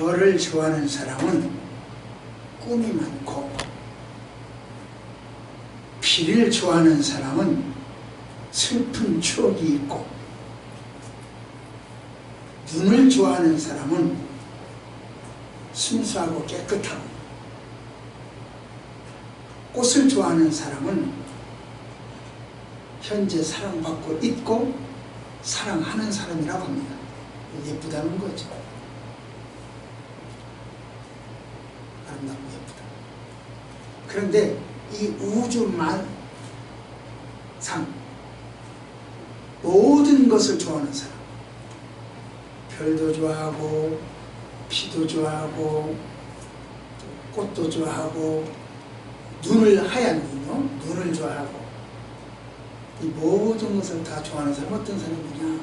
별을 좋아하는 사람은 꿈이 많고, 비를 좋아하는 사람은 슬픈 추억이 있고, 눈을 좋아하는 사람은 순수하고 깨끗하고, 꽃을 좋아하는 사람은 현재 사랑받고 있고 사랑하는 사람이라고 합니다. 예쁘다는 거죠. 아름답고 예쁘다. 그런데 이 우주만상 모든 것을 좋아하는 사람, 별도 좋아하고 비도 좋아하고 꽃도 좋아하고 눈을, 하얀 눈요, 눈을 좋아하고, 이 모든 것을 다 좋아하는 사람 어떤 사람이냐?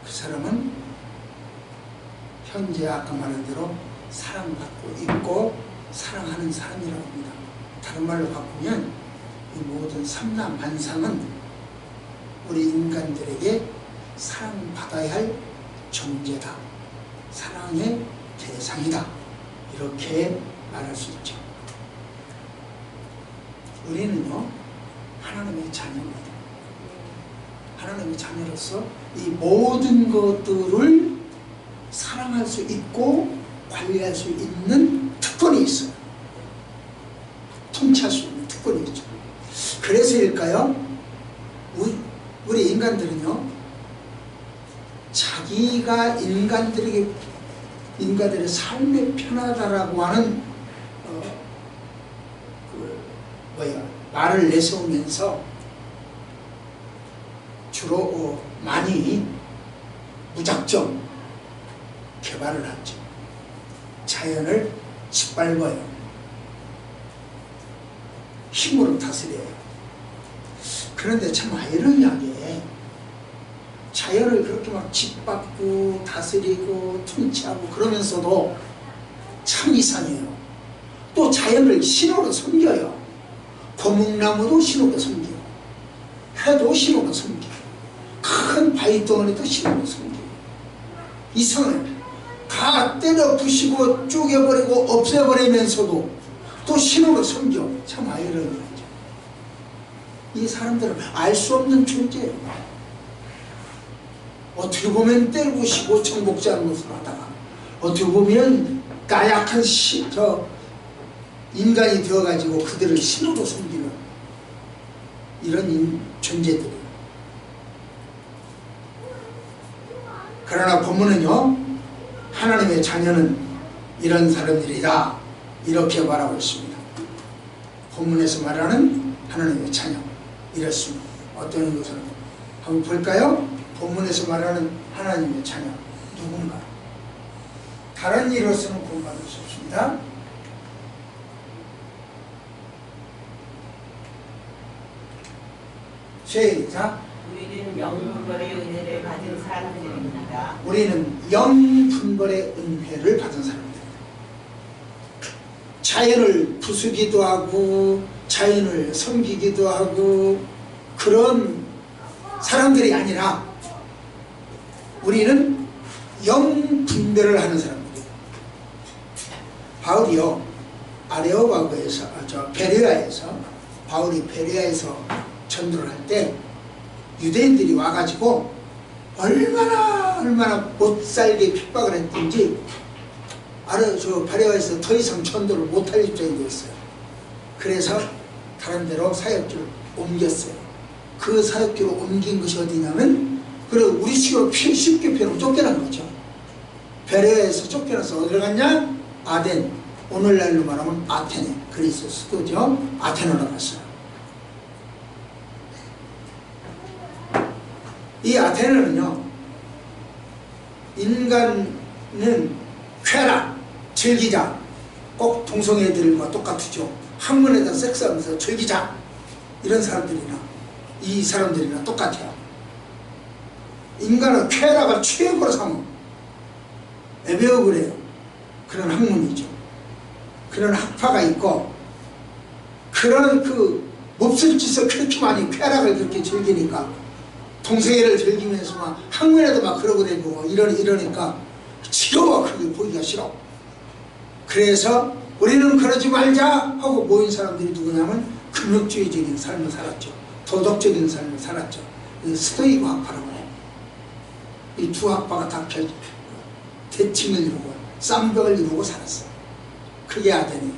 그 사람은 현재 아까 말한 대로 사랑받고 있고 사랑하는 사람이라고 합니다. 다른 말로 바꾸면 이 모든 삼라만상은 우리 인간들에게 사랑받아야 할 존재다, 사랑의 대상이다, 이렇게 말할 수 있죠. 우리는요, 하나님의 자녀입니다. 하나님의 자녀로서 이 모든 것들을 사랑할 수 있고 관리할 수 있는 특권이 있어요. 통치할 수 있는 특권이 있죠. 그래서일까요? 우리 인간들은요, 자기가 인간들의 삶이 편하다라고 하는 말을 내세우면서 주로 많이 무작정 개발을 하죠. 자연을 짓밟아요. 힘으로 다스려요. 그런데 참 아이러니하게 자연을 그렇게 막 짓밟고 다스리고 통치하고 그러면서도 참 이상해요. 또 자연을 신호로 섬겨요. 고목나무도 신호로 섬기고, 해도 신호로 섬기고, 큰 바위덩어리도 신호로 섬기고, 이상해요. 다 때려 부시고 쪼개버리고 없애버리면서도 또 신호로 섬겨. 참 아이러니하죠. 이 사람들은 알 수 없는 존재예요. 어떻게 보면 때려부시고 정복자는 것을 하다가, 어떻게 보면 나약한 인간이 되어가지고 그들을 신으로 섬기는 이런 존재들이에요. 그러나 본문은요, 하나님의 자녀는 이런 사람들이다, 이렇게 말하고 있습니다. 본문에서 말하는 하나님의 자녀, 이렇습니다. 어떤 것을 한번 볼까요? 본문에서 말하는 하나님의 자녀 누군가? 다른 이로서는 구원받을 수 없습니다. 시작. 우리는 영분별의 은혜를 받은 사람들입니다. 우리는 영분별의 은혜를 받은 사람들입니다. 자연을 부수기도 하고 자연을 섬기기도 하고 그런 사람들이 아니라 우리는 영분별을 하는 사람들이에요. 바울이요, 아레오바고에서, 베레아에서, 바울이 베레아에서 전도를 할 때 유대인들이 와가지고 얼마나 못살게 핍박을 했든지 베레아에서 더 이상 전도를 못할 입장이 되었어요. 그래서 다른 데로 사역지를 옮겼어요. 그 사역지로 옮긴 것이 어디냐면 우리 식으로 쉽게 표현하면 쫓겨난 거죠. 베레아에서 쫓겨나서 어디로 갔냐? 아덴, 오늘날로 말하면 아테네, 그리스 수도죠. 아테네로 갔어요. 이 아테네는요, 인간은 쾌락, 즐기자, 꼭 동성애들과 똑같죠. 학문에다 섹스하면서 즐기자, 이런 사람들이나 이 사람들이나 똑같아요. 인간은 쾌락을 최고로 삼어 애매어 그래요. 그런 학문이죠. 그런 학파가 있고, 그런 몹쓸 짓을 그렇게 많이 쾌락을 그렇게 즐기니까 동성애를 즐기면서 막 학문에도 막 그러고 다니고 이러니까 지겨워. 보기가 싫어. 그래서 우리는 그러지 말자 하고 모인 사람들이 누구냐면 금욕주의적인 삶을 살았죠. 도덕적인 삶을 살았죠. 스토이크 학파라고 해요. 이 두 학파가 다 대칭을 이루고 쌍벽을 이루고 살았어. 그게 아덴이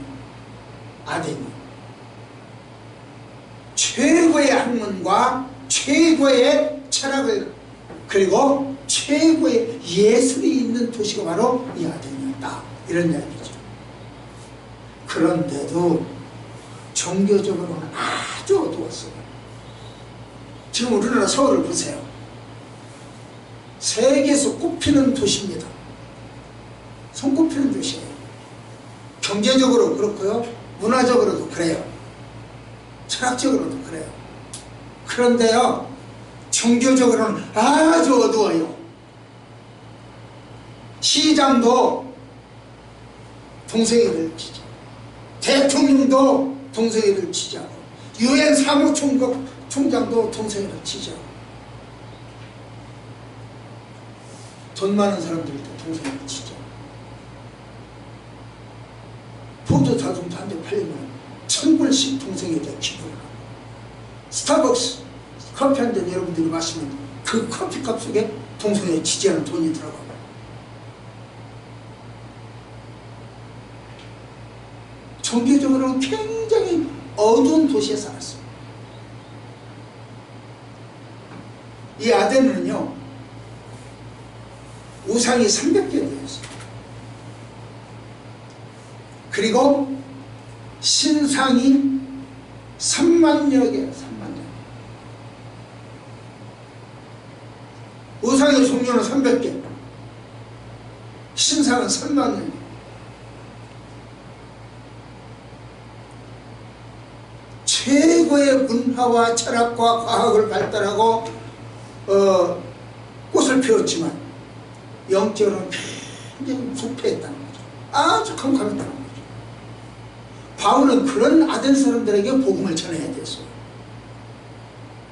최고의 학문과 최고의 철학을 그리고 최고의 예술이 있는 도시가 바로 이 아덴이었다. 이런 이야기죠. 그런데도 종교적으로는 아주 어두웠어요. 지금 우리나라 서울을 보세요. 세계에서 꼽히는 도시입니다. 손꼽히는 도시예요. 경제적으로 그렇고요, 문화적으로도 그래요. 철학적으로도 그래요. 그런데요, 종교적으로는 아주 어두워요. 시장도 동성애를 지지하고, 대통령도 동성애를 지지하고, 유엔 사무총장도 동성애를 지지하고, 돈 많은 사람들도 동성애를 지지하고, 포도 자동차 한 대 팔리면 1000불씩 동성애자 기부를 하고, 스타벅스 커피 한 잔 여러분들이 마시면 그 커피값 속에 동성애 지지하는 돈이 들어가고, 종교적으로는 굉장히 어두운 도시에 살았어요. 이 아덴은요, 우상이 300개 되었어요. 그리고 신상이 3만여 개, 3만여. 우상의 종류는 300개, 신상은 3만여 개. 최고의 문화와 철학과 과학을 발달하고 꽃을 피웠지만 영적으로는 굉장히 부패했다는 거죠. 아주 캄캄했다는 거죠. 바울은 그런 아덴 사람들에게 복음을 전해야 됐어요.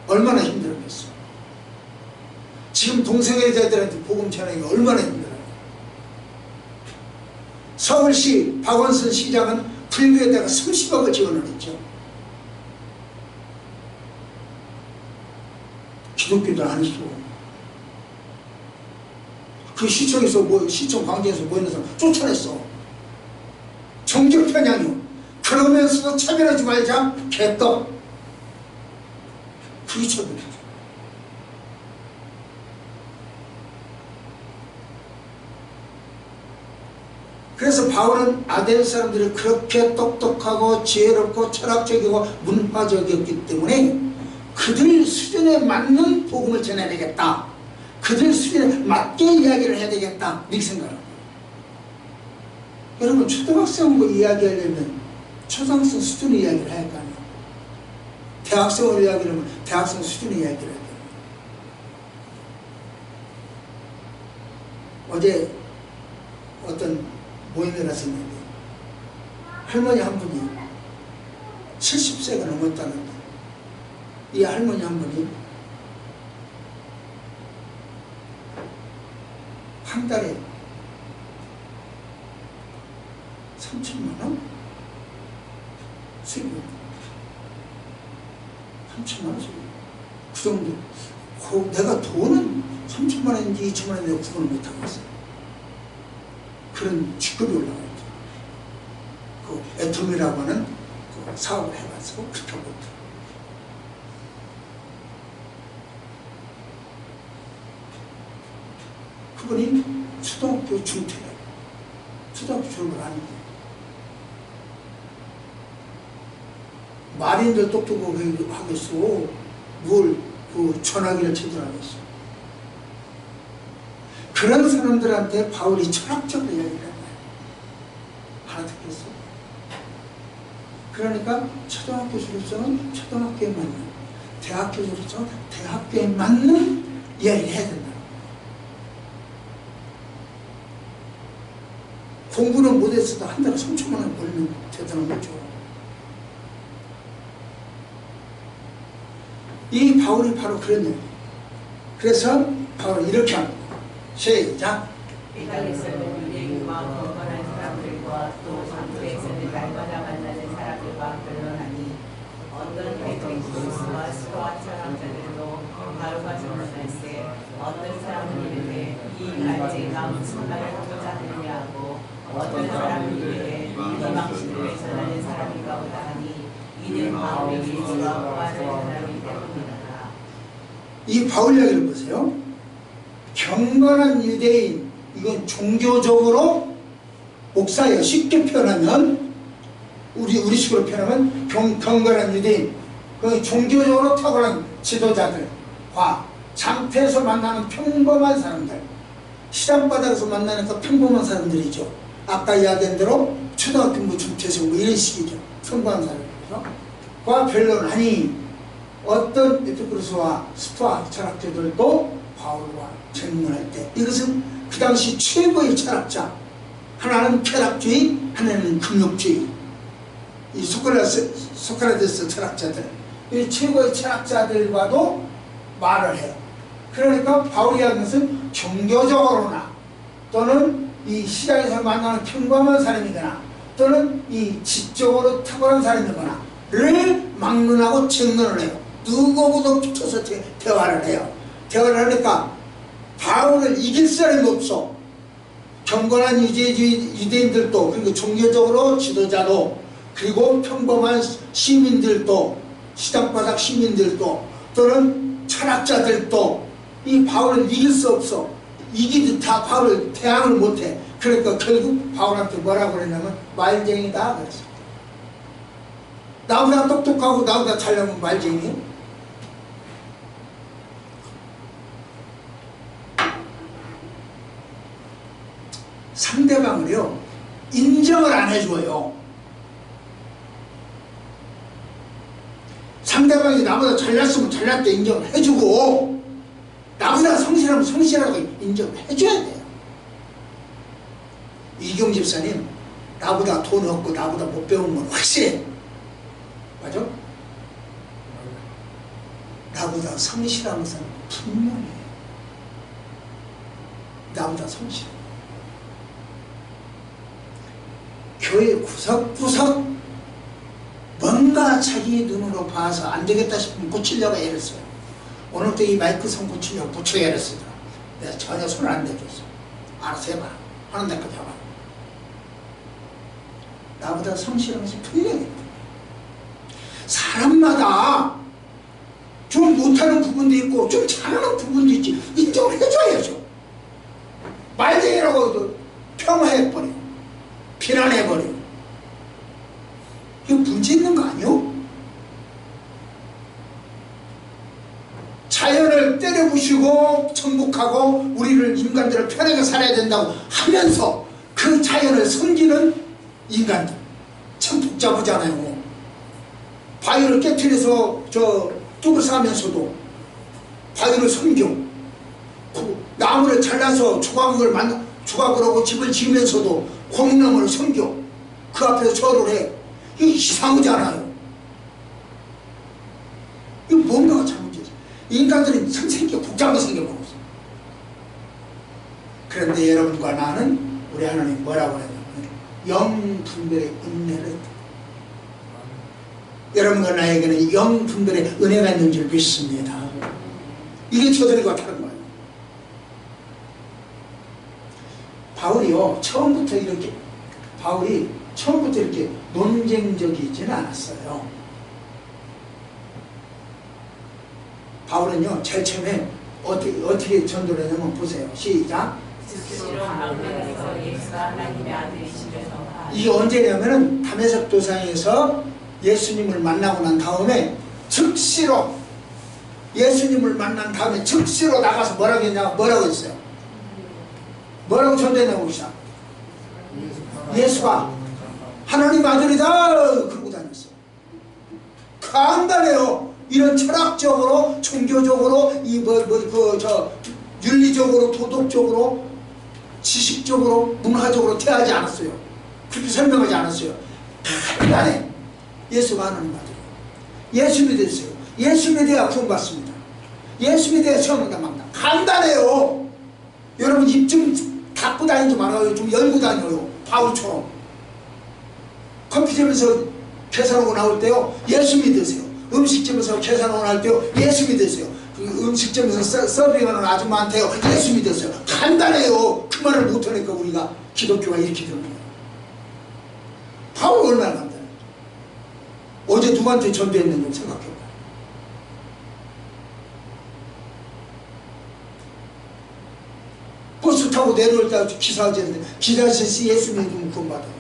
얼마나 힘들었겠어요. 지금 동성애자들한테 복음 전하기가 얼마나 힘들어요. 서울시 박원순 시장은 불교에다가 30억을 지원을 했죠. 기독교도 안 했어. 그 시청에서 시청 광장에서 모이는 사람 쫓아냈어. 정적 편향이요. 그러면서도 차별하지 말자. 개떡. 그게 차별이죠. 그래서 바울은 아덴 사람들이 그렇게 똑똑하고 지혜롭고 철학적이고 문화적이었기 때문에 그들 수준에 맞는 복음을 전해야 되겠다. 그들 수준에 맞게 이야기를 해야 되겠다. 이렇게 생각합니다. 여러분, 초등학생하고 이야기하려면 초등학생 수준의 이야기를 해야 할 거 아니에요. 대학생으로 이야기하면 대학생 수준의 이야기를 해야 돼요. 어제 어떤 모임에 갔었는데 할머니 한 분이 70세가 넘었다는데, 이 할머니 한 분이 한 달에 3천만 원? 수입이 3천만 원 수입. 그 정도. 내가 돈은 3천만 원인지 2천만 원인지 구분을 못하고 있어요. 그런 직급이 올라가 있죠. 그 애톰이라고 하는 그 사업을 해가지고 그렇게 하고 있죠. 그분이 초등학교 중퇴예요. 초등학교 졸업을 하는데 말인들 똑똑하게 하겠어. 뭘 그 전화기를 제대로 하겠어. 그런 사람들한테 바울이 철학적으로 이야기를 한 거예요. 알아듣겠어? 그러니까 초등학교 졸업생은 초등학교에 맞는, 대학교 졸업생은 대학교에 맞는 이야기를 해야 된다. 공부는 못했어도 한 달에 3천만 원 벌면 대단한 거죠. 이 바울이 바로 그런 얘기예요. 그래서 바울이 이렇게 합니다. 시작. 이강에서는 유대인과 또 장소에서는 날마다 만나는 사람들과 변론하니 어떤 베드로와 스가와 철학자들도 바로가 전언할세 어떤 사람은 이르되 이 갈대가 무슨 말을 하고자 하느냐 하고 어떤 사람은 이르되 이방신들을 전하는 사람인가 보다 하니 이는 바울이 예수와 부활을 전하기 때문이라. 이 바울 이야기를 보세요. 경건한 유대인, 이건 종교적으로 목사예요. 쉽게 표현하면 우리식으로 표현하면 경건한 유대인, 그 종교적으로 탁월한 지도자들과 장터에서 만나는 평범한 사람들, 시장바닥에서 만나는 그 평범한 사람들이죠. 아까 이야기한 대로 초등학교 뭐 중퇴생 뭐 이런 식이죠. 평범한 사람들이죠. 과 변론하니 어떤 에피쿠로스와 스토아 철학자들도 바울과 질문할 때, 이것은 그 당시 최고의 철학자, 하나는 쾌락주의, 하나는 금욕주의, 이 소크라테스 철학자들, 이 최고의 철학자들과도 말을 해요. 그러니까 바울이 하는 것은 종교적으로나 또는 이 시장에서 만나는 평범한 사람이거나 또는 이 지적으로 탁월한 사람이거나 를 막론하고 증론을 해요. 누구보다 붙어서 대화를 해요. 대화를 하니까 바울을 이길 사람이 없어. 경건한 유대인들도, 그리고 종교적으로 지도자도, 그리고 평범한 시민들도, 시장바닥 시민들도, 또는 철학자들도 이 바울을 이길 수 없어. 이기듯 다 바울을 대항을 못해. 그러니까 결국 바울한테 뭐라고 그랬냐면 말쟁이다 그랬어. 나보다 똑똑하고 나보다 잘나면 말쟁이. 상대방을요 인정을 안 해줘요. 상대방이 나보다 잘났으면 잘났다 인정을 해주고, 나보다 성실하면 성실하다고 인정을 해줘야 돼요. 이경 집사님 나보다 돈 없고 나보다 못 배운 건 확실해. 맞아? 나보다 성실한 것은 분명해. 나보다 성실해. 교회 구석구석 뭔가 자기 눈으로 봐서 안 되겠다 싶으면 고치려고 애를 써요. 오늘도 이 마이크 선 고치려고 부처 애를 쓰더라. 내가 전혀 손을 안 대줬어. 알아서 해봐. 하는 데까지 해봐. 나보다 성실한 것이 분명해. 사람마다 좀 못하는 부분도 있고 좀 잘하는 부분도 있지. 인정을 해줘야죠. 말쟁이라고 해도 평화해버려. 비난해버려. 이거 문제 있는 거 아니요? 자연을 때려부시고 정복하고 우리를 인간들을 편하게 살아야 된다고 하면서 그 자연을 섬기는 인간들 참 복잡하잖아요. 바위를 깨트려서 뚝을 싸면서도 바위를 섬겨, 그 나무를 잘라서 조각을 하고 집을 지으면서도 공나무를 섬겨 그 앞에서 절을 해. 이거 이상하잖아요. 이거 뭔가가 잘못되지. 인간들은 생겨 복잡하게 생겨버렸어. 그런데 여러분과 나는 우리 하나님 뭐라고 하냐면 영분별의 은혜를, 여러분과 나에게는 영분별의 은혜가 있는 줄 믿습니다. 이게 저들과 다른 거예요. 바울이 처음부터 이렇게 논쟁적이지는 않았어요. 바울은요 제일 처음에 어떻게 전도를 했냐면 보세요. 시작. 이게 언제냐면은 다메섹 도상에서 예수님을 만나고 난 다음에 즉시로 나가서 뭐라고 했냐고, 뭐라고 했어요? 뭐라고 전도했냐고 보시죠. 예수가 하나님 아들이다 그러고 다녔어요. 간단해요. 이런 철학적으로, 종교적으로, 윤리적으로, 도덕적으로, 지식적으로, 문화적으로 대하지 않았어요. 그렇게 설명하지 않았어요. 간단해. 예수가 하나님 아들이에요. 예수 믿으세요. 예수 믿어야 구원받습니다. 예수 믿어야 처음이다 만나. 간단해요. 여러분 입 좀 닫고 다니지 말아요. 좀 열고 다녀요. 바울처럼. 커피점에서 계산하고 나올 때요 예수 믿으세요. 음식점에서 계산하고 나올 때요 예수 믿으세요. 그 음식점에서 서빙하는 아줌마한테요 예수 믿으세요. 간단해요. 그 말을 못하니까 우리가 기독교가 이렇게 되는 거예요. 바울 얼마나 간단해. 어제 누구한테 전도했는지 생각해봐요. 버스 타고 내려올 때 기사 아저씨한테 기사 아저씨 예수 믿으면 구원받아요.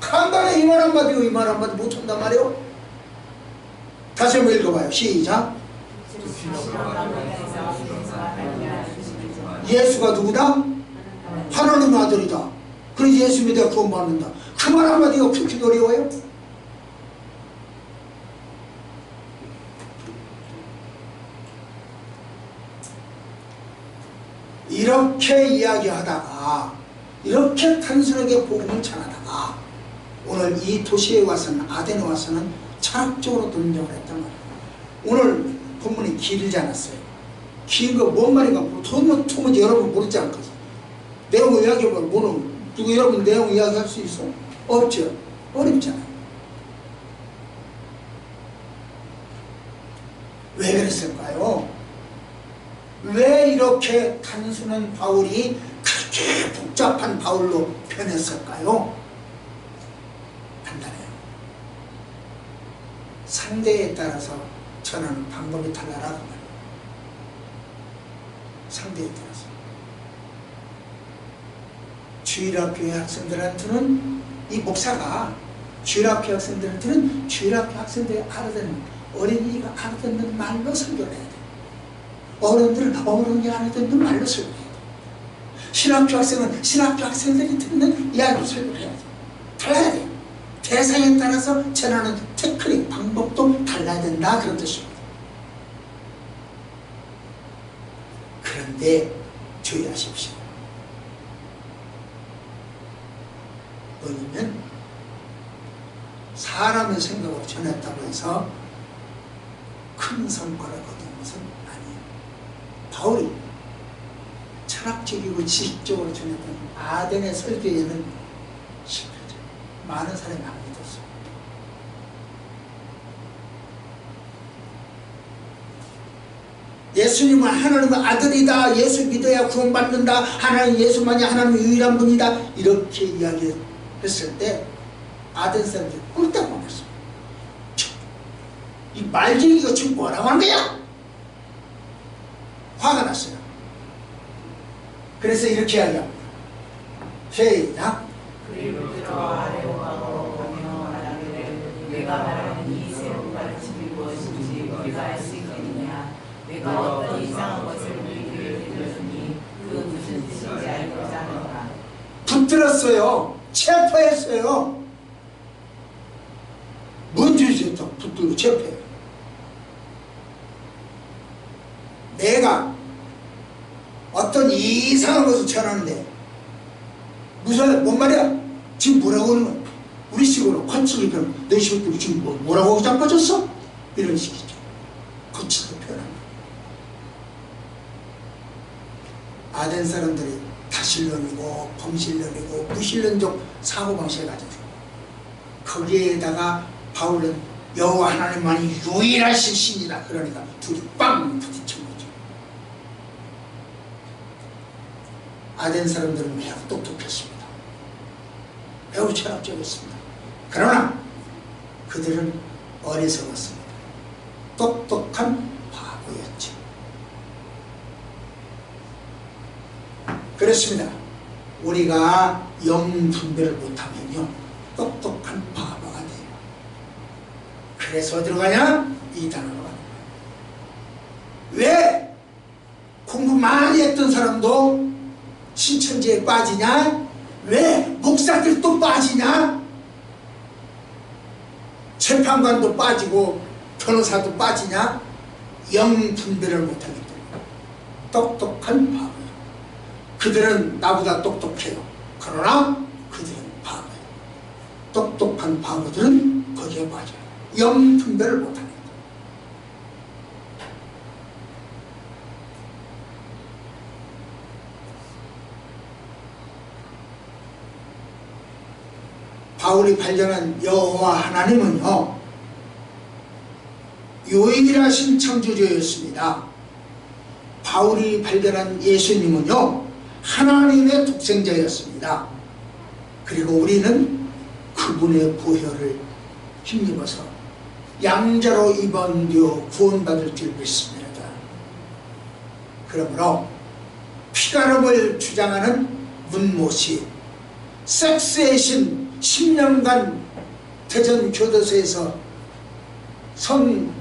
간단해. 이 말 한마디고 이 말 한마디 못한단 말이에요. 다시 한번 읽어봐요. 시작. 예수가 누구다? 하나님의 아들이다. 그래서 예수 믿어야 구원받는다. 그 말 한마디가 그렇게 어려워요? 이렇게 이야기하다가 이렇게 단순하게 복음을 전하다가 오늘 이 도시에 와서는 아덴에 와서는 철학적으로 논쟁을 했단 말이에요. 오늘 본문이 길지 않았어요. 긴 거 뭔 말인가 도무지 여러분 모르지 않거든. 내용을 이야기해보면 뭐는 누구 여러분 내용 이야기할 수 있어? 없죠. 어렵잖아요. 왜 그랬을까요? 왜 이렇게 단순한 바울이 그렇게 복잡한 바울로 변했을까요? 간단해요. 상대에 따라서 전하는 방법이 달라라고 말해요. 상대에 따라서. 주일학교의 학생들한테는 이 목사가 주일학교 학생들한테는 주일학교 학생들이 알아듣는 어린이가 알아듣는 말로 설교를 해야 돼. 어른들은 어른이 알아듣는 말로 설교해야 돼. 신학교 학생은 신학교 학생들이 듣는 이야기로 설교를 해야 돼. 달라야 돼. 대상에 따라서 전하는 테크닉, 방법도 달라야 된다. 그런 뜻입니다. 그런데 주의하십시오. 왜냐면 사람의 생각으로 전했다고 해서 큰 성과를 거둔 것은 아니에요. 바울이 철학적이고 지식적으로 전했던 아덴의 설교에는 실패죠. 많은 사람이 안 믿었어요. 예수님은 하나님의 아들이다. 예수 믿어야 구원받는다. 하나님 예수만이 하나님의 유일한 분이다. 이렇게 이야기했을 때 아덴 사람들이 꿀딱 먹었어요. 이 말쟁이가 지금 뭐라고 하는 거야? 화가 났어요. 그래서 이렇게 이야기합니다. 시작. 그리고 들어 아레오가로 가며 말하기를 내가 말하는 이 새로운 가르침이 무엇인지 우리가 알 수 있겠느냐. 내가 어떤 이상한 것을 우리에게 들려주니 그 무슨 뜻인지 알고자 하노라. 붙들었어요. 체포했어요. 뭔 죄지었다. 붙들고 체포해요. 내가 어떤 이상한 것을 전하는데 무슨 뭔 말이야? 지금 뭐라고 하는 거야? 우리 식으로 거칠게 표현. 내 식으로 지금 뭐라고 자빠졌어? 이런 식이죠. 거칠게 표현합니다. 아덴 사람들이 다신론이고 범신론이고 무신론적 사고방식을 가지고 거기에다가 바울은 여호와 하나님만이 유일하신 신이다. 그러니까 둘이 빵 부딪힌 거죠. 아덴 사람들은 매우 똑똑했습니다. 매우 철학적이었습니다. 그러나 그들은 어리석었습니다. 똑똑한 바보였죠. 그렇습니다. 우리가 영 분별을 못하면요 똑똑한 바보가 돼요. 그래서 어디로 가냐? 이단으로 가는 거예요. 왜 공부 많이 했던 사람도 신천지에 빠지냐? 왜 목사들도 빠지냐? 재판관도 빠지고 변호사도 빠지냐? 영 분별을 못하기 때문에. 똑똑한 바보예요. 그들은 나보다 똑똑해요. 그러나 그들은 바보예요. 똑똑한 바보들은 거기에 빠져요. 영 분별을 못합니다. 바울이 발견한 여호와 하나님은요, 유일하신 창조주였습니다. 바울이 발견한 예수님은요, 하나님의 독생자였습니다. 그리고 우리는 그분의 보혈을 힘입어서 양자로 입원되어 구원받을 줄 믿습니다. 그러므로 피가름을 주장하는 문모시, 섹스의 신 10년간 대전 교도소에서 성폭행죄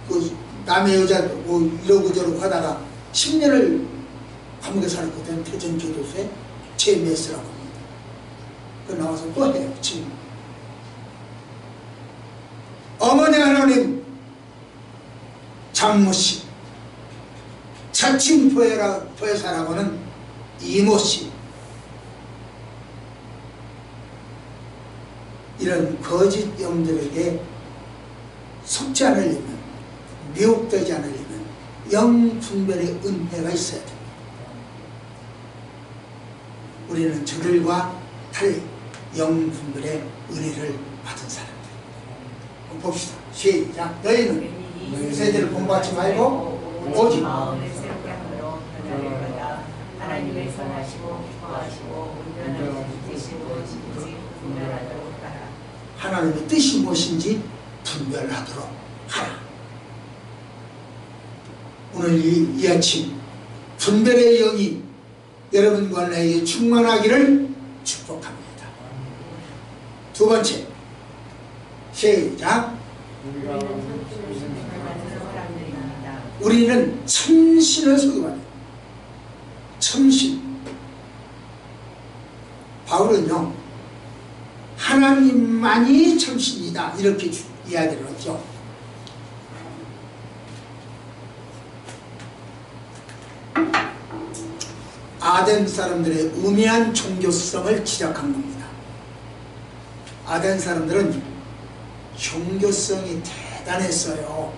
그 남의 여자 뭐 이러고 저러고 하다가 10년을 감옥에 살았거든. 대전 교도소에 제메스라고 합니다. 그 나와서 또 해요. 지금 어머니 하나님 장모씨, 자칭 보혜사라고는 이모씨, 이런 거짓 영들에게 속지 않으려면, 미혹되지 않으려면 영분별의 은혜가 있어야 됩니다. 우리는 저들과 달리 영분별의 은혜를 받은 사람들. 봅시다. 시작. 너희는 세대를 본받지 말고 오직 마음의 새롭게 함으로 변화될 거다. 하나님의 선하시고 기뻐하시고 온전한 뜻이 무엇인지 분별하도록 하라. 하나님의 뜻이 무엇인지 분별하도록 하라. 오늘 이 아침 분별의 영이 여러분과 나에게 충만하기를 축복합니다. 두 번째, 시작. 우리는 참신을 소개받아요. 참신. 바울은요, 하나님만이 참신이다 이렇게 이야기를 하죠. 아덴 사람들의 우매한 종교성을 지적한 겁니다. 아덴 사람들은 종교성이 대단했어요.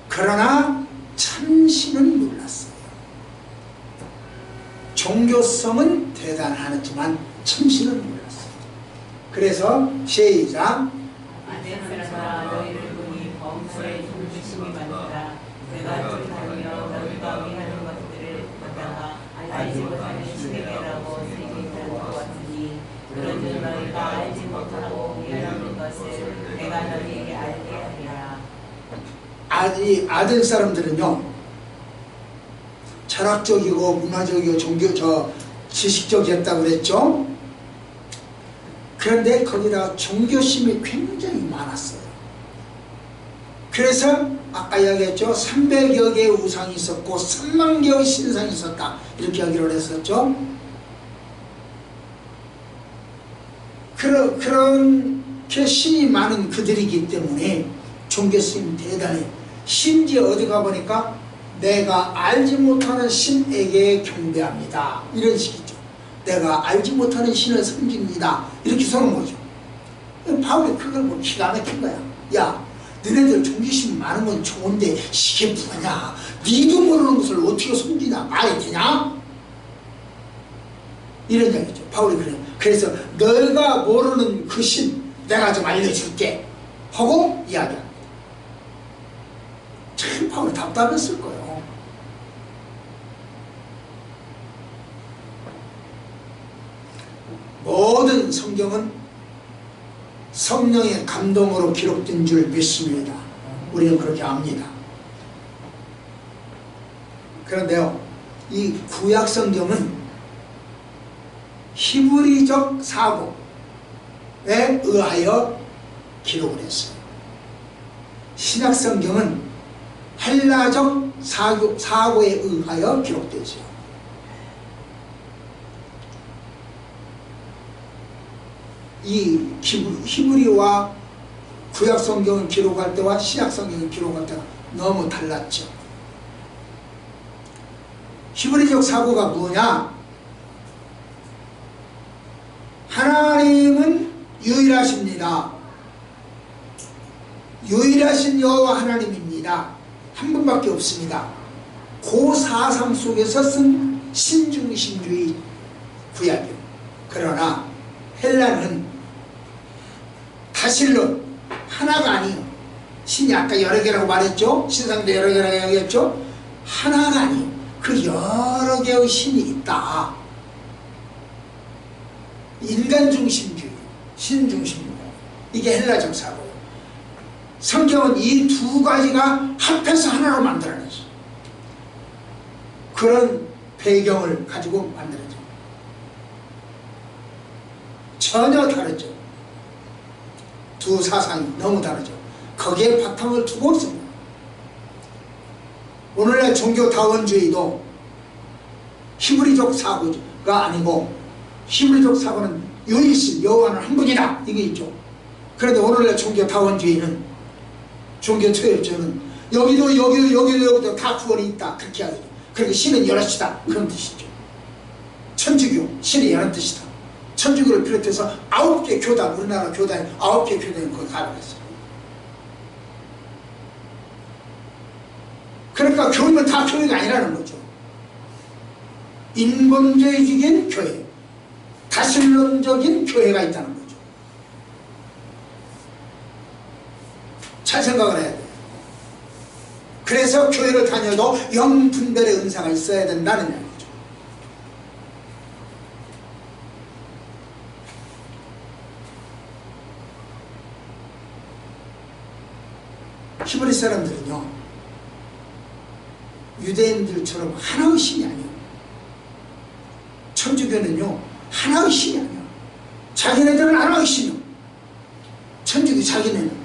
그러나 참신은 몰랐어요. 종교성은 대단하지만 참신은 몰랐어요. 그래서 시작. 아덴 사람아, 너희를 보니 범사에 존귀심이 많다. 내가 뜻하며 너희가 위하는 것들을 보다가 알지 못하는 신에게라고 생각하는 것 같으니, 그런즉 너희가 알지 못하고 위하는 것을 내가 너희에게 알게 하리라. 아덴 사람들은요, 철학적이고 문화적이고 지식적이었다고 그랬죠. 그런데 거기다가 종교심이 굉장히 많았어요. 그래서 아까 이야기했죠. 300여 개의 우상이 있었고 3만 개의 신상이 있었다 이렇게 이야기를 했었죠. 그렇게 신이 많은 그들이기 때문에 종교심이 대단해요. 심지어 어디 가보니까 내가 알지 못하는 신에게 경배합니다 이런 식이죠. 내가 알지 못하는 신을 섬깁니다 이렇게 서는 거죠. 바울이 그걸 뭐 기가 막힌 거야. 야, 너네들 종교심 많은 건 좋은데 이게 뭐냐, 니도 모르는 것을 어떻게 섬기냐, 말이 되냐, 이런 얘기죠. 바울이 그래요. 그래서 너가 모르는 그 신 내가 좀 알려줄게 하고 이야기합니다. 참 바울이 답답했을 거예요. 모든 성경은 성령의 감동으로 기록된 줄 믿습니다. 우리는 그렇게 압니다. 그런데요, 이 구약 성경은 히브리적 사고에 의하여 기록을 했어요. 신약 성경은 헬라적 사고에 의하여 기록되죠. 이 히브리와 구약 성경을 기록할 때와 신약 성경을 기록할 때가 너무 달랐죠. 히브리적 사고가 뭐냐? 하나님은 유일하십니다. 유일하신 여호와 하나님입니다. 한 분밖에 없습니다. 그 사상 속에서 쓴 신중심주의 구약이요. 그러나 헬라는 다실론 하나가 아니에요. 신이 아까 여러 개라고 말했죠. 신상도 여러 개라고 얘기했죠. 하나가 아니에요. 그 여러 개의 신이 있다. 인간 중심주의, 신 중심주의. 이게 헬라적 사고예요. 성경은 이 두 가지가 합해서 하나로 만들어냈어요. 그런 배경을 가지고 만들어져. 전혀 다르죠. 두 사상이 너무 다르죠. 거기에 바탕을 두고 있습니다. 오늘날 종교다원주의도 히브리적 사고가 아니고, 히브리적 사고는 유일신 여호와는 한 분이다 이게 있죠. 그런데 오늘날 종교다원주의는, 종교초협주의는 여기도 다 구원이 있다 그렇게 하거든요. 그러니까 신은 여럿이다 그런 뜻이죠. 천주교 신이 여럿 뜻이다. 천주교를 비롯해서 9개 교단, 우리나라 교단이 9개 교단이 거기 가려졌어요. 그러니까 교회는 다 교회가 아니라는 거죠. 인본주의적인 교회, 다신론적인 교회가 있다는 거죠. 잘 생각을 해야 돼요. 그래서 교회를 다녀도 영분별의 은사가 있어야 된다는 얘기죠. 히브리 사람들은요, 유대인들처럼 하나의 신이 아니에요. 천주교는요 하나의 신이 아니에요. 자기네들은 하나의 신이요. 천주교 자기네는.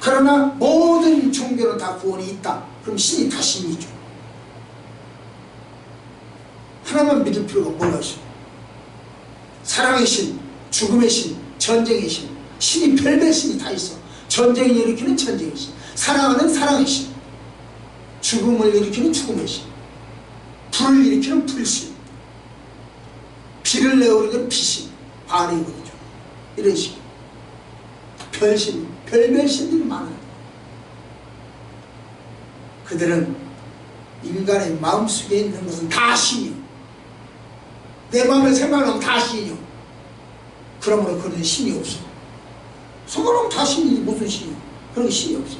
그러나 모든 종교는 다 구원이 있다. 그럼 신이 다 신이죠. 하나만 믿을 필요가 뭐가 있어요? 사랑의 신, 죽음의 신, 전쟁의 신. 신이 별별 신이 다 있어. 전쟁을 일으키는 전쟁의 신, 사랑하는 사랑의 신, 죽음을 일으키는 죽음의 신, 불을 일으키는 불신, 비를 내오르는 비신, 바알이거든요. 이런 식. 별신, 별별 신들이 많아요. 그들은 인간의 마음속에 있는 것은 다 신이요. 내 마음을 생각하면 다 신이요. 그러므로 그는 신이 없어. 생각하면 다 신이지 무슨 신이요. 그런 신이 없어.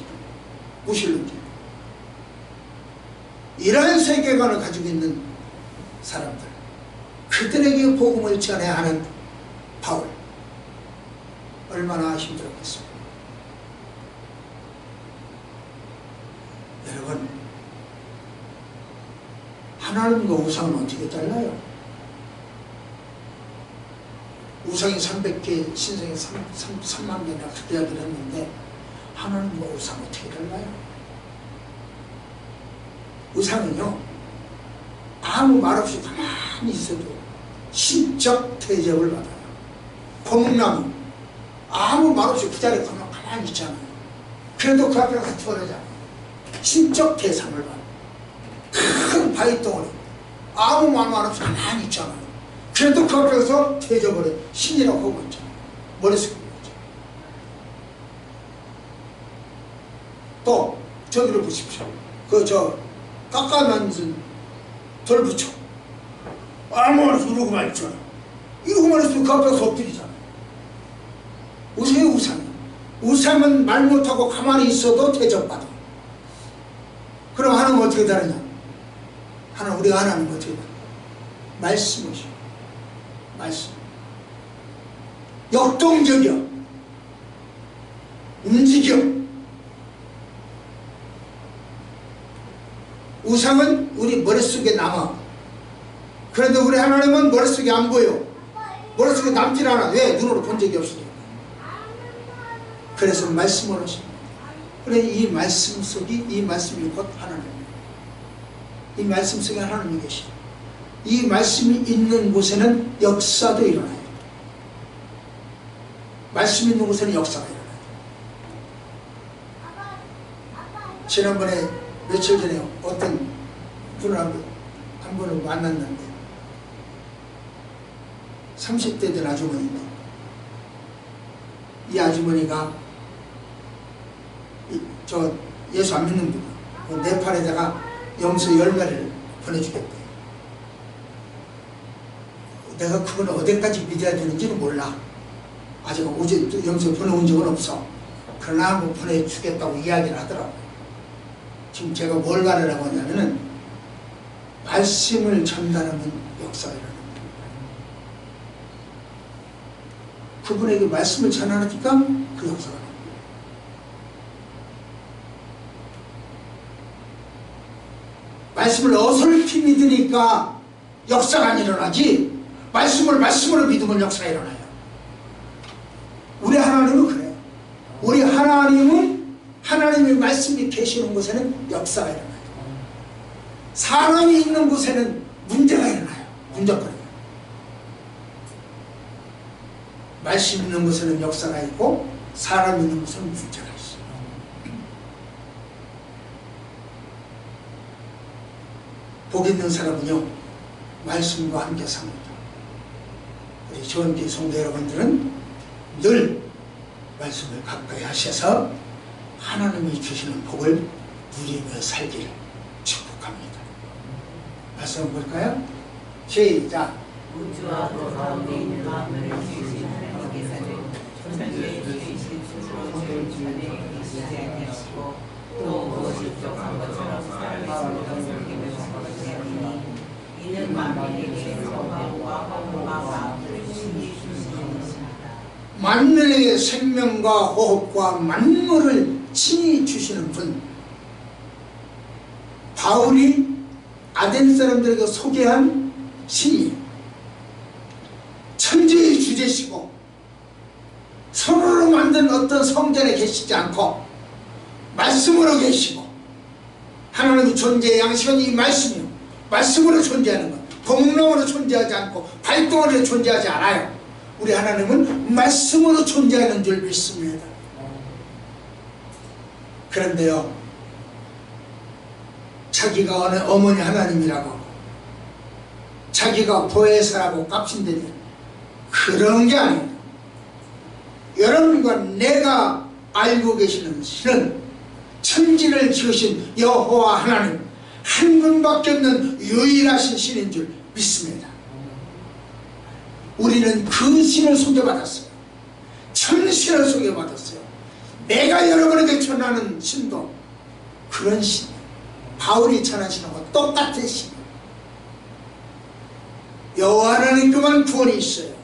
무신론자. 이러한 세계관을 가지고 있는 사람들, 그들에게 복음을 전해야 하는 바울, 얼마나 힘들었겠습니까? 여러분, 하나님과 우상은 어떻게 달라요? 우상이 300개, 신성이 3만 개나 그렇게 이야기를 했는데, 하나님과 우상은 어떻게 달라요? 우상은요, 아무 말 없이 가만히 있어도 신적 대접을 받아요. 고목나무, 아무 말 없이 그 자리에 가만히 있잖아요. 그래도 그 앞에 같이 원하잖아요. 신적 대상을 받아요. 큰 바위덩어리, 아무 말 없이 가만히 있잖아요. 그래도 그 앞에서 대접을 해요. 신이라고 하고 있잖아요. 머릿속에 있죠. 또 저기를 보십시오. 깎아만든 돌 붙여, 아무 말없이 이러고만 있잖아. 이러고만 있으면 그 앞에서 엎드리잖아. 우상이 우상이야. 우상은 말 못하고 가만히 있어도 대접받아. 그럼 하나님은 어떻게 다르냐? 우리가 하나님은 어떻게 다르냐? 말씀이죠. 말씀. 역동적이야. 움직여. 우상은 우리 머릿속에 남아. 그런데 우리 하나님은 머릿속에 안 보여. 머릿속에 남질 않아. 왜? 눈으로 본 적이 없으니까. 그래서 말씀을 하십니다. 그래, 이 말씀 속이, 이 말씀이 곧 하나님입니다. 이 말씀 속에 하나님이 계시다. 이 말씀이 있는 곳에는 역사도 일어나요. 말씀이 있는 곳에는 역사가 일어나요. 지난번에 며칠 전에 어떤 분을 한 분을 만났는데 30대 된 아주머니인데, 이 아주머니가 저 예수 안 믿는 분, 네팔에다가 염소 10마리를 보내주겠대. 내가 그걸 어디까지 믿어야 되는지는 몰라. 아직 어제 영상 보내온 적은 없어. 그러나 한번 보내주겠다고 이야기를 하더라고요. 지금 제가 뭘 말하려고 하냐면은 말씀을 전달하는 역사가 일어납니다. 그분에게 말씀을 전하니까 그 역사가 납니다. 말씀을 어설피 믿으니까 역사가 안 일어나지, 말씀으로 믿으면 역사가 일어나요. 우리 하나님은 그래요. 우리 하나님은 하나님의 말씀이 계시는 곳에는 역사가 일어나요. 사람이 있는 곳에는 문제가 일어나요. 문제거리가. 말씀 있는 곳에는 역사가 있고 사람 있는 곳에는 문제가 있어요. 복 있는 사람은요, 말씀과 함께 삽니다. 우리 조원기 성도 여러분들은 늘 말씀을 가까이 하셔서 하나님이 주시는 복을 누리며 살기를 축복합니다. 말씀 한번 볼까요? 시작. 우주와 그 가운데 있는 만물을 지으신 하나님께서는 천주에 주신 스스로 죄를 전에 계시지 아니하시고 또 무엇이 부족한 것처럼 사람의 손으로 섬김을 하시니 이는 만민에게 성화와 허물과 마음을 친히 주시는 것입니다. 만물에게 생명과 호흡과 만물을 친히 주시는 분, 바울이 아덴 사람들에게 소개한 신이 천지의 주제시고 손으로 만든 어떤 성전에 계시지 않고 말씀으로 계시고, 하나님의 존재의 양식은 이 말씀이요, 말씀으로 존재하는 것, 공명으로 존재하지 않고 발동으로 존재하지 않아요. 우리 하나님은 말씀으로 존재하는 줄 믿습니다. 그런데요, 자기가 어머니 하나님이라고 하고 자기가 보혜사라고 깝친다니 그런 게 아닙니다. 여러분과 내가 알고 계시는 신은 천지를 지으신 여호와 하나님 한 분밖에 없는 유일하신 신인 줄 믿습니다. 우리는 그 신을 소개받았어요. 천신을 소개받았어요. 내가 여러분에게 전하는 신도 그런 신이에요. 바울이 전하시는 것 똑같은 신이에요. 여호와 하나님께만 구원이 있어요.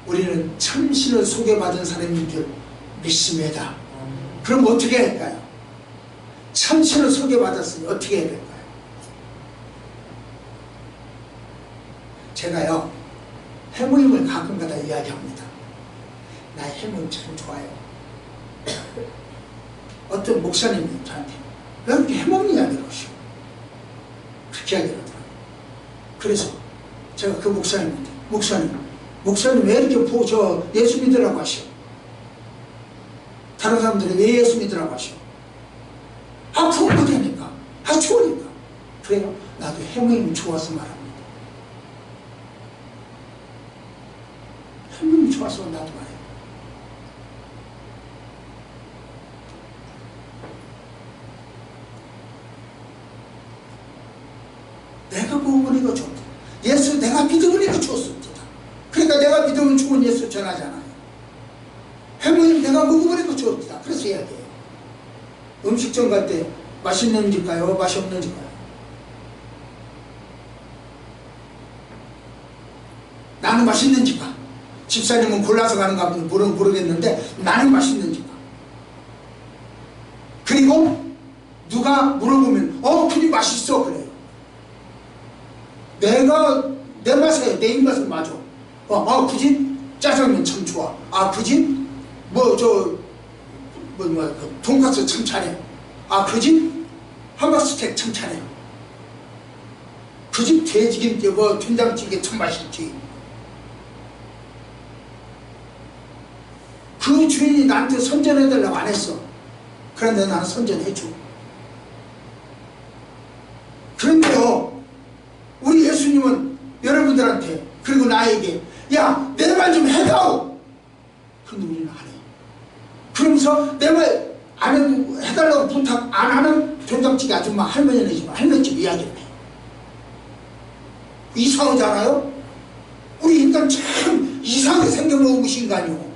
우리는 천신을 소개받은 사람인 줄 믿습니다. 그럼 어떻게 할까요? 천신을 소개받았으니 어떻게 해야 될까요? 제가요, 해모임을 가끔가다 이야기합니다. 나 해모임 참 좋아요. 어떤 목사님이 저한테 왜 이렇게 해모임 이야기를 하시오? 그렇게 이야기를 하더라고요. 그래서 제가 그 목사님한테, 목사님 왜 이렇게 예수 믿으라고 하시오? 다른 사람들이 왜 예수 믿으라고 하시오? 아, 그건 되니까. 아, 좋으니까. 그래요. 나도 해모임이 좋아서 말합니다. 해모임이 좋아서 나도 말해요. 내가 먹으니까 좋다. 예수 내가 믿으니까 좋습니다. 그러니까 내가 믿으면 좋은 예수 전하잖아요. 해모임 내가 먹어보니까 좋다. 그래서 이야기해요. 음식점 갈 때 맛있는 집 가요? 맛이 없는 집 가요? 나는 맛있는 집 가. 집사님은 골라서 가는가 모르겠는데 나는 맛있는 집 가. 그리고 누가 물어보면 그게 맛있어 그래요. 내 맛에 내 입맛에 맞아. 그 집 짜장면 참 좋아. 그 집 돈가스 참 잘해. 그 집 함박스테이크 참 잘해. 그 집 돼지김치 된장찌개 참 맛있지. 그 주인이 나한테 선전해달라고 안 했어. 그런데 나는 선전해줘. 그런데요, 우리 예수님은 여러분들한테 그리고 나에게 야, 내 말 좀 해다오. 그런데 우리는 안 해요. 그러면서 내 말 안 해달라고 부탁 안 하는 된장찌개 아줌마 할머니네 집 이야기를 해요. 이상하지 않아요? 우리 인간 참 이상하게 생겨먹은 것이 인간이요.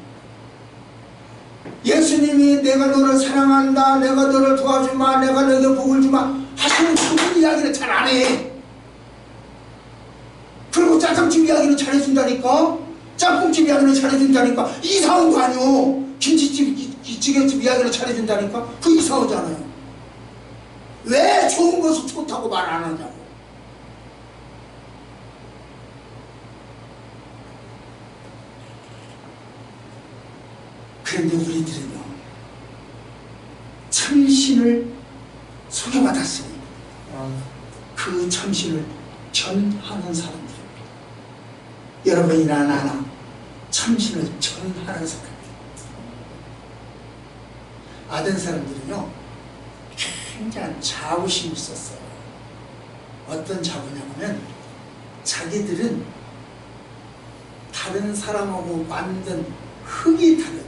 예수님이 내가 너를 사랑한다, 내가 너를 도와주마, 내가 너에게 복을 주마 하시는 그 이야기를 잘 안 해. 그리고 짜장집 이야기는 잘해준다니까? 짬뽕집 이야기는 잘해준다니까? 이상한 거 아니오. 김치집, 찌개집 이야기를 잘해준다니까? 그 이상하잖아요. 왜 좋은 것을 좋다고 말 안 하냐고. 그런데 우리들은요, 참신을 소개받았으니 그 참신을 전하는 사람들입니다. 여러분이나 나나 참신을 전하는 사람입니다. 아덴 사람들은요, 굉장한 자부심이 있었어요. 어떤 자부냐면 자기들은 다른 사람하고 만든 흙이 다르대요.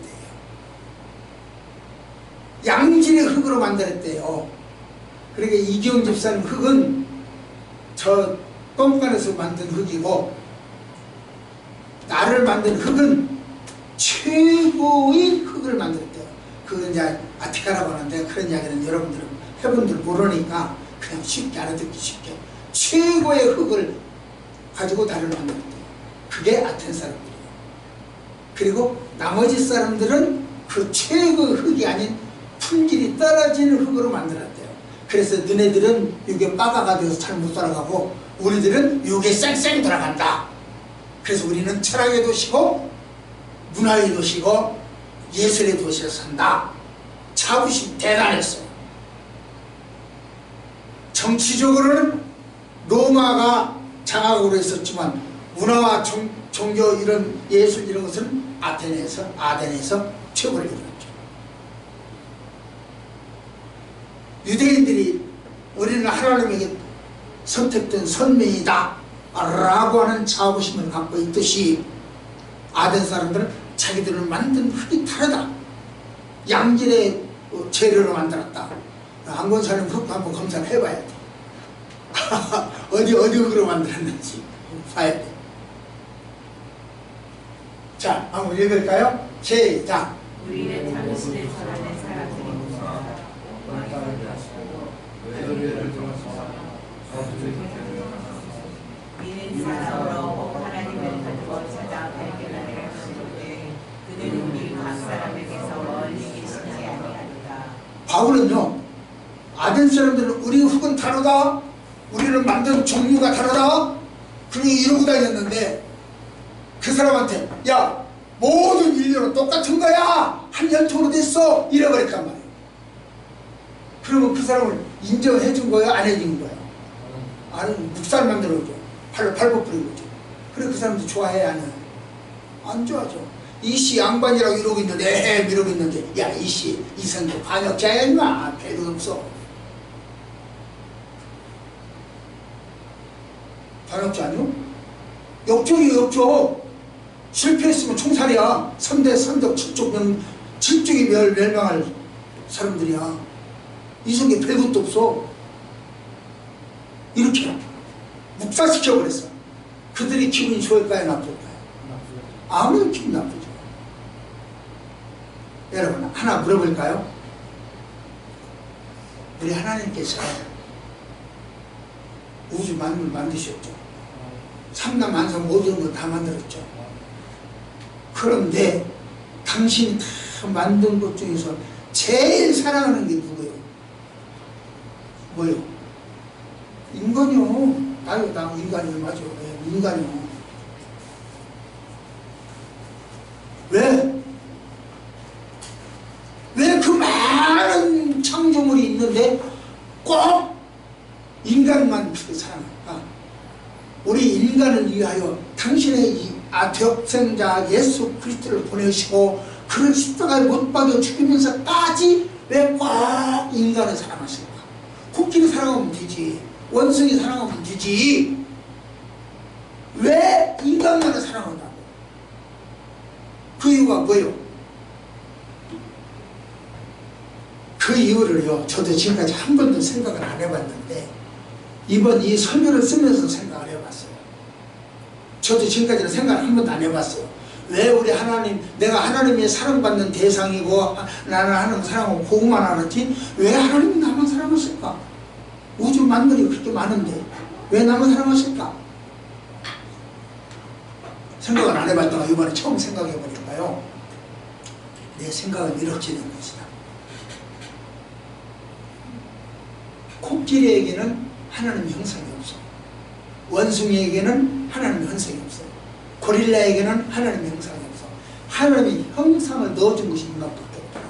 양질의 흙으로 만들었대요. 그러니까 이기영 집사님 흙은 저 똥간에서 만든 흙이고, 나를 만든 흙은 최고의 흙을 만들었대요. 그건 이제 아티카라고 하는데, 그런 이야기는 여러분들은 해분들 모르니까 그냥 쉽게 알아듣기 쉽게 최고의 흙을 가지고 나를 만들었대요. 그게 아텐 사람들이에요. 그리고 나머지 사람들은 그 최고의 흙이 아닌 품질이 떨어지는 흙으로 만들었대요. 그래서 너네들은 이게 빠가가 되어서 잘 못 살아가고 우리들은 이게 쌩쌩 들어간다. 그래서 우리는 철학의 도시고 문화의 도시고 예술의 도시에서 산다. 자부심 대단했어요. 정치적으로는 로마가 장악으로 했었지만 문화와 종교 이런 예술 이런 것은 아덴에서 최고를 이뤘죠. 유대인들이 우리는 하나님에게 선택된 선민이다 라고 하는 자부심을 갖고 있듯이 아덴 사람들은 자기들을 만든 흙이 다르다. 양질의 재료로 만들었다. 안건사님 흙 한번 검사를 해봐야 돼. 어디 흙으로 만들었는지 봐야 돼. 자, 한번 읽을까요? 시작. 우리는 당신을 전하는 사람들입니다. 이는 사람으로 하나님을 가지고 찾아 발견하는 것인데 그들은 우리 각 사람에게서 멀리 계시지 아니하리라. 바울은요, 아덴 사람들은 우리 흙은 다르다, 우리는 만든 종류가 다르다, 그렇게 이러고 다녔는데 그 사람한테 야, 모든 인류는 똑같은 거야, 한 연통으로 됐어, 이래버렸단 말이에요. 그러면 그 사람을 인정해 준 거야, 안 해준 거야? 아니, 묵살 만들어줘. 발로 밟고 뿌리고죠. 그래, 그 사람도 좋아해, 안 해? 안 좋아하죠. 이씨 양반이라고 이러고 있는데, 이러고 있는데, 야, 이씨 이성도 반역자야, 임마. 배도 없어. 반역자 아니요? 역적이에요, 역적. 실패했으면 총살이야. 3대 선덕 7쪽이 멸망할 사람들이야. 이성에 별것도 없어. 이렇게 묵살시켜버렸어. 그들이 기분이 좋을까요, 나쁠까요? 아무런 기분 나쁘죠. 여러분, 하나 물어볼까요? 우리 하나님께서 우주 만물 만드셨죠. 삼남 만상 모든 거 다 만들었죠. 그런데 당신이 다 만든 것 중에서 제일 사랑하는 게 누구예요? 뭐요? 인간이요. 나요, 나 인간이요. 맞아. 네, 인간이요. 왜? 왜 그 많은 창조물이 있는데 꼭 인간만 사랑할까? 우리 인간을 위하여 당신의 이 독생자 예수 그리스도를 보내시고 그를 십자가에 못 박여 죽이면서까지 왜 꼭 인간을 사랑하실까? 코끼리 사랑하면 되지, 원숭이 사랑하면 되지, 왜 인간만을 사랑한다고? 그 이유가 뭐예요? 그 이유를요, 저도 지금까지 한 번도 생각을 안 해봤는데 이번 이 설교를 쓰면서 생각을 해봤어요. 저도 지금까지는 생각을 한 번도 안 해봤어요. 왜 우리 하나님, 내가 하나님의 사랑받는 대상이고 나는 하나님 사랑하고 복음만 알았지 왜 하나님이 나만 사랑하실까? 우주 만물이 그렇게 많은데 왜 나만 사랑하실까? 생각을 안 해봤다가 이번에 처음 생각해보니까요, 내 생각은 이렇게 된 것이다. 코끼리에게는 하나님의 형상이 없어. 원숭이에게는 하나님의 형상이 없어. 고릴라에게는 하나님의 형상이 없어. 하나님의 형상을 넣어준 것이 인간밖에 없더라.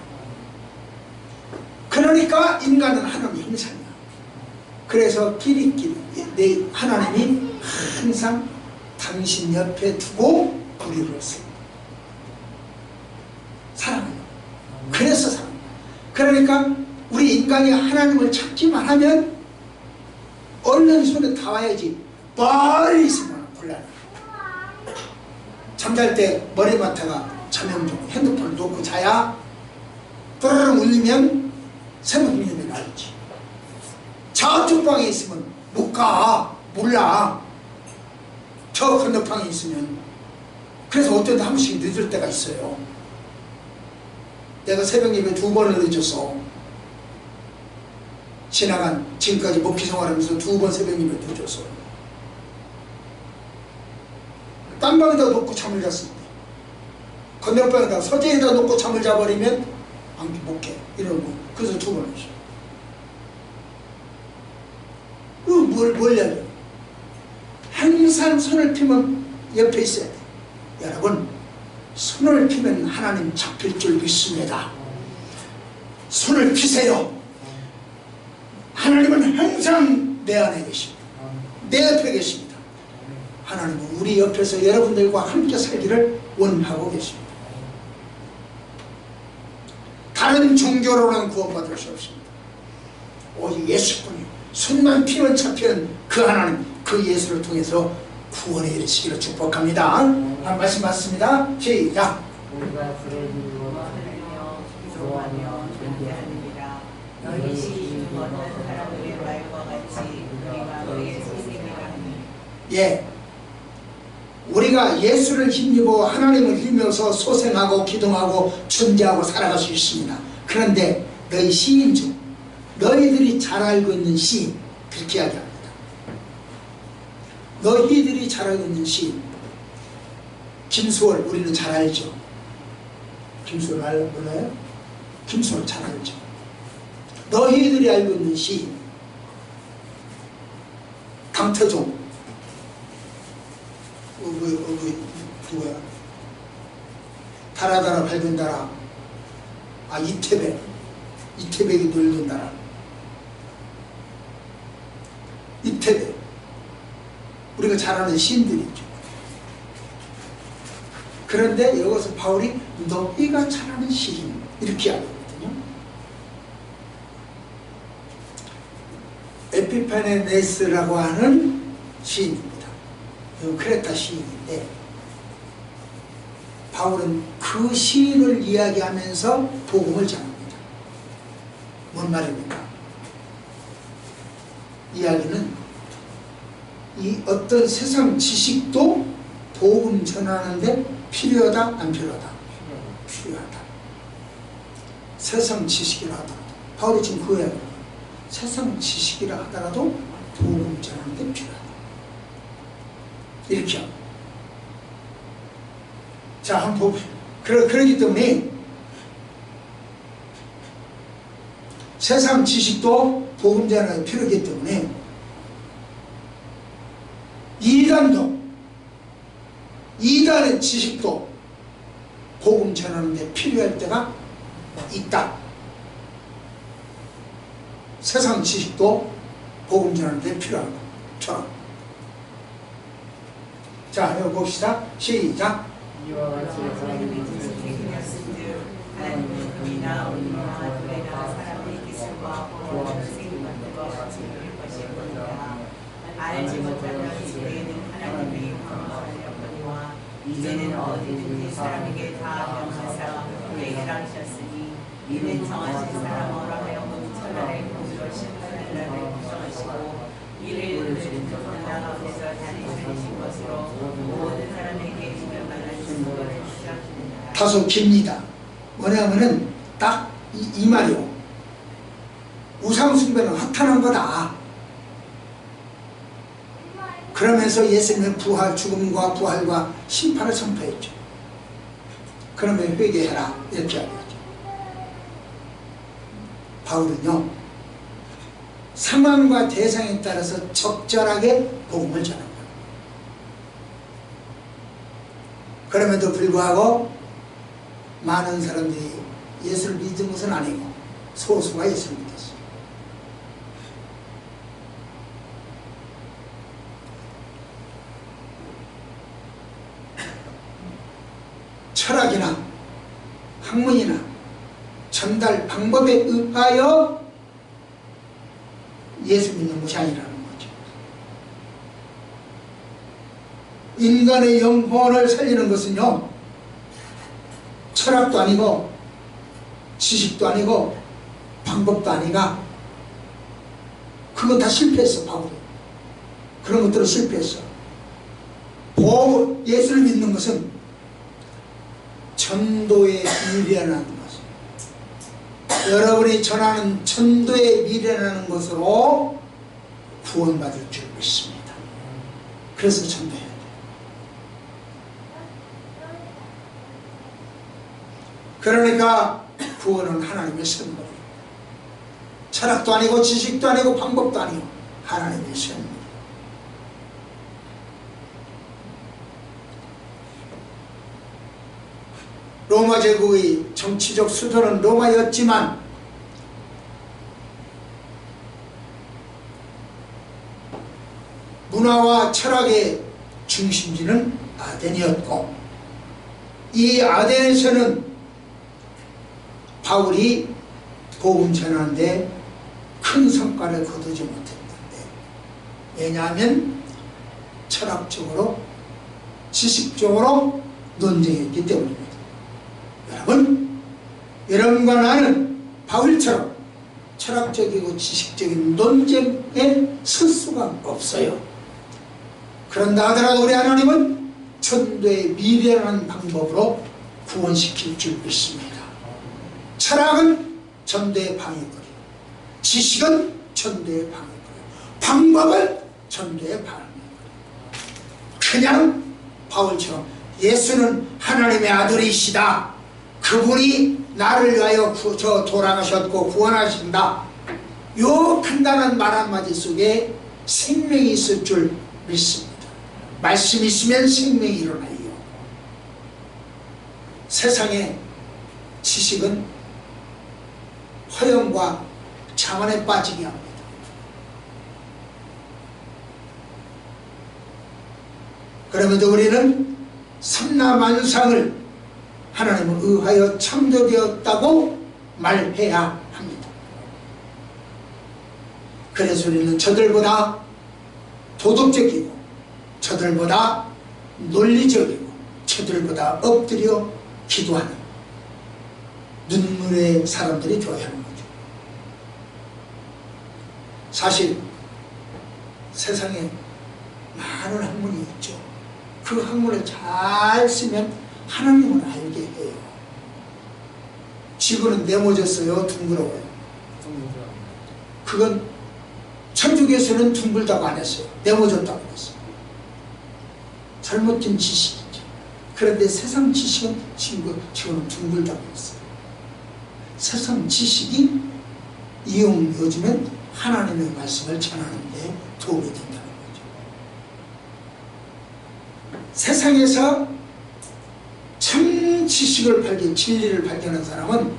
그러니까 인간은 하나님의 형상이야. 그래서 끼리끼리 내 하나님이 항상 당신 옆에 두고 우리를 사랑해요. 그래서 사랑해요. 그러니까 우리 인간이 하나님을 찾기만 하면 얼른 손에 다 와야지 멀리 있으면 곤란해. 잠잘 때 머리맡에가 자명종 핸드폰을 놓고 자야 또르르 울리면 새벽 밀면 나오지. 저쪽 방에 있으면 못 가. 몰라. 저 건너방에 있으면. 그래서 어떤 때 한 번씩 늦을 때가 있어요. 내가 새벽 예배 2번을 늦었어. 지금까지 목회 생활하면서 2번 새벽 예배 늦었어. 딴 방에다 놓고 잠을 잤습니다. 건너방에다 서재에다 놓고 잠을 자버리면 못 깨. 이런 거. 그래서 2번 했어. 뭘 얘기해? 항상 손을 피면 옆에 있어야 돼. 여러분, 손을 피면 하나님 잡힐 줄 믿습니다. 손을 피세요. 하나님은 항상 내 안에 계십니다. 내 옆에 계십니다. 하나님은 우리 옆에서 여러분들과 함께 살기를 원하고 계십니다. 다른 종교로는 구원받을 수 없습니다. 오직 예수뿐이요. 손만 피면 잡히는 그 하나님, 그 예수를 통해서 구원에 이르시기를 축복합니다. 한 말씀 받습니다. 시작. 우리가 하나님이여 기도하며 존재하느니라. 너희 시인 어떤 사람들의 말과 같이 우리가 너희의 선생이라 하니. 예, 우리가 예수를 힘입어 하나님을 힘입어서 소생하고 기도하고 존재하고 살아갈 수 있습니다. 그런데 너희 시인 중 너희들이 잘 알고 있는 시인, 그렇게 이야기합니다. 너희들이 잘 알고 있는 시인, 김수월 우리는 잘 알죠. 김수월 몰라요? 김수월 잘 알죠. 너희들이 알고 있는 시인 강태종, 누구야? 달아달아 밝은 달아. 이태백이 놀던 나라. 이태백. 우리가 잘 아는 시인들이죠. 그런데 여기서 바울이 너희가 잘 아는 시인 이렇게 하거든요. 에피파네네스라고 하는 시인입니다. 크레타 시인인데 바울은 그 시인을 이야기하면서 복음을 전합니다. 뭔 말입니까? 이야기는 이 어떤 세상 지식도 복음 전하는데 필요하다, 안 필요하다? 필요하다. 세상 지식이라 하더라도, 바울이 지금 그 이야기예요. 세상 지식이라 하더라도 복음 전하는데 필요하다. 이렇게 합니다. 자, 한번 봅시다. 그러기 때문에 세상 지식도 복음 전하는 데 필요하기 때문에 이단의 지식도 복음 전하는 데 필요할 때가 있다. 세상 지식도 복음 전하는 데 필요하고 처럼. 자, 여기 봅시다. 시작. 이와 같이 하나님의 선생님이었은즉 하나님은 그이나 우리나 너희나 사람의 기술과 보호와 선생님 같은 것 같이 누릴 것이었거니와 알지 못하던 시대에는 하나님의 영광하였거니와 이제는 어디든지 사람에게 다 명하사 그에게 하셨으니 이는 정하신 사람으로 하여금 천하의 공주로 심판할 날을 구성하시고 이를 그들은 그 나라 가운데서 다니시는 것으로 다소 깁니다. 뭐냐면은 딱 이 말이요. 우상숭배는 허탄한 거다. 그러면서 예수님의 부활, 죽음과 부활과 심판을 선포했죠. 그러면 회개해라 이렇게 하겠죠. 바울은요, 상황과 대상에 따라서 적절하게 복음을 전한 거예요. 그럼에도 불구하고 많은 사람들이 예수를 믿은 것은 아니고 소수가 예수를 믿었어요. 철학이나 학문이나 전달 방법에 의하여 예수 믿는 것이 아니라는 거죠. 인간의 영혼을 살리는 것은요, 철학도 아니고 지식도 아니고 방법도 아니가. 그건 다 실패했어. 바울이 그런 것들은 실패했어. 예수를 믿는 것은 전도의 미래라는 것을, 여러분이 전하는 전도의 미래라는 것으로 구원받을 줄 믿습니다. 그래서 전도해야 돼요. 그러니까 구원은 하나님의 선물이에요. 철학도 아니고 지식도 아니고 방법도 아니고 하나님의 선물이에요. 로마 제국의 정치적 수도는 로마였지만 문화와 철학의 중심지는 아덴이었고, 이 아덴에서는 바울이 복음 전하는데 큰 성과를 거두지 못했는데, 왜냐하면 철학적으로 지식적으로 논쟁했기 때문입니다. 여러분과 나는 바울처럼 철학적이고 지식적인 논쟁에 설 수가 없어요. 그런다 하더라도 우리 하나님은 전도의 미래라는 방법으로 구원시킬 줄 믿습니다. 철학은 전도의 방해거리요, 지식은 전도의 방해거리요, 방법은 전도의 방해거리요. 그냥 바울처럼 예수는 하나님의 아들이시다, 그분이 나를 위하여 돌아가셨고 구원하신다, 요 간단한 말 한마디 속에 생명이 있을 줄 믿습니다. 말씀이 있으면 생명이 일어나요. 세상에 지식은 허영과 자만에 빠지게 합니다. 그럼에도 우리는 삼라만상을 하나님을 의하여 창조되었다고 말해야 합니다. 그래서 우리는 저들보다 도덕적이고, 저들보다 논리적이고, 저들보다 엎드려 기도하는 눈물의 사람들이 되어야 하는 거죠. 사실 세상에 많은 학문이 있죠. 그 학문을 잘 쓰면 하나님을 알게 해요. 지구는 네모졌어요, 둥그러워요? 그건 천주교에서는 둥글다고 안 했어요. 네모졌다고 했어요. 잘못된 지식이죠. 그런데 세상 지식은 지구는 둥글다고 했어요. 세상 지식이 이용되어지면 하나님의 말씀을 전하는 데 도움이 된다는 거죠. 세상에서 참 지식을 진리를 발견한 사람은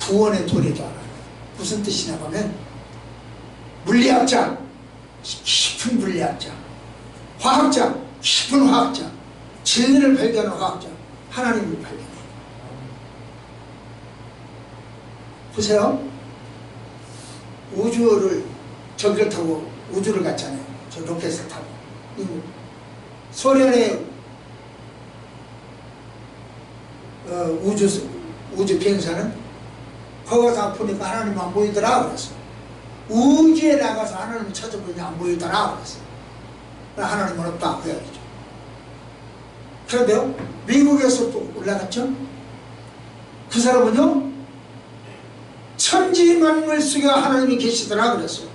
구원의 도리도 알아요. 무슨 뜻이냐 하면, 물리학자, 깊은 물리학자, 화학자, 깊은 화학자, 진리를 발견한 화학자, 하나님을 발견해요. 보세요. 우주를 저기를 타고 우주를 갔잖아요. 저 로켓을 타고. 소련의 우주 비행사는 거기 가서 보니까 하나님 안 보이더라 그랬어. 우주에 나가서 하나님을 찾아보니 안 보이더라 그랬어. 하나님은 없다 그 이야기죠. 그런데요, 미국에서 또 올라갔죠? 그 사람은요, 천지 만물 속에 하나님이 계시더라 그랬어요.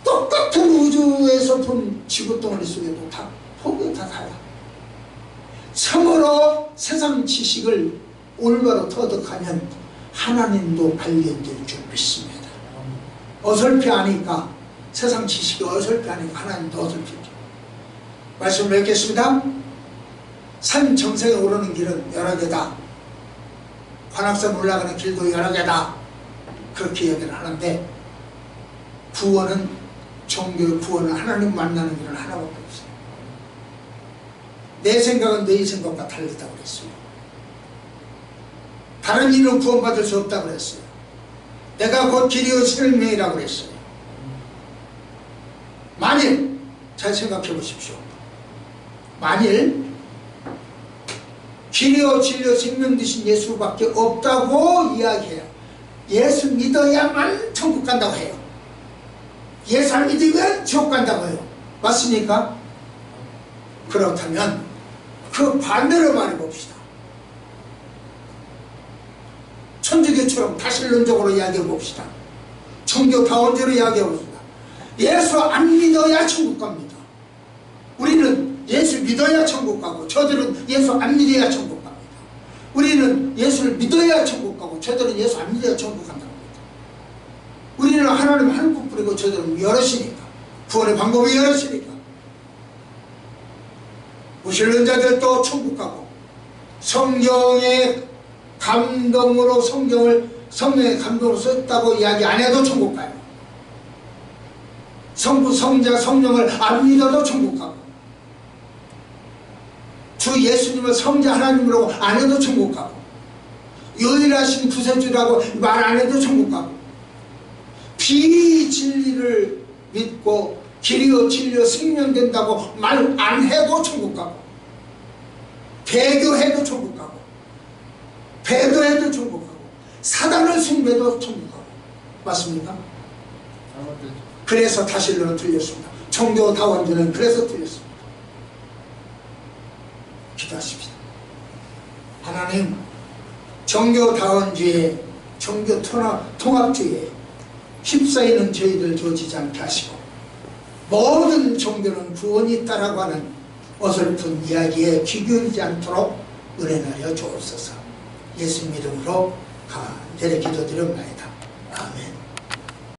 똑같은 우주에서 본 지구 덩어리 속에도 다 폭이 다 달라. 참으로 세상 지식을 올바로 터득하면 하나님도 발견될 줄 믿습니다. 어설피 하니까, 세상 지식이 어설피 하니까 하나님도 어설피죠. 말씀을 맺겠습니다. 산 정상에 오르는 길은 여러 개다. 관악산 올라가는 길도 여러 개다. 그렇게 얘기를 하는데, 구원은, 종교의 구원은 하나님 만나는 길은 하나밖에 없어요. 내 생각은 너희 생각과 다르다고 그랬어요. 다른 일은 구원받을 수 없다고 그랬어요. 내가 곧 길이요 생명이라고 그랬어요. 만일, 잘 생각해 보십시오. 만일 길이요 진리요 생명 되신 예수밖에 없다고 이야기해요. 예수 믿어야만 천국 간다고 해요. 예수 안 믿으면 지옥 간다고 해요. 맞습니까? 그렇다면 그 반대로 말해봅시다. 천주교처럼 다신론적으로 이야기해봅시다. 종교다원제로 이야기해봅시다. 예수 안 믿어야 천국 갑니다. 우리는 예수 믿어야 천국 가고, 저들은 예수 안 믿어야 천국 갑니다. 우리는 예수를 믿어야 천국 가고, 저들은 예수 안 믿어야 천국 간다고 합니다. 우리는 하나님 한 분뿐이고, 저들은 여럿이니까, 구원의 방법이 여럿이니까. 무신론자들도 천국 가고, 성경의 감동으로 성령의 감동으로 썼다고 이야기 안 해도 천국 가요. 성부, 성자, 성령을 안 믿어도 천국 가고, 주 예수님을 성자 하나님으로 안 해도 천국 가고, 유일하신 구세주라고 말 안 해도 천국 가고, 비진리를 믿고 길이요 진리요 생명 된다고 말 안 해도 천국 가고, 배교해도 천국 가고, 배도해도 천국 가고, 사단을 숭배도 천국 가고. 맞습니까? 그래서 다신론은 틀렸습니다. 종교다원제는 그래서 틀렸습니다. 기도하십시다. 하나님, 종교다원주의, 종교통합주의에 휩싸이는 저희들 조지지 않게 하시고, 모든 종교는 구원이 있다라고 하는 어설픈 이야기에 귀 기울이지 않도록 은혜하여 주옵소서. 예수 이름으로 간절히 기도드립니다. 아멘.